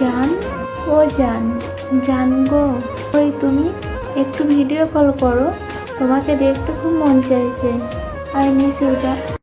জান, ও জান, জান গো, ওই তুমি একটু ভিডিও কল করো, তোমাকে দেখতে খুব মন চাইছে। I miss you.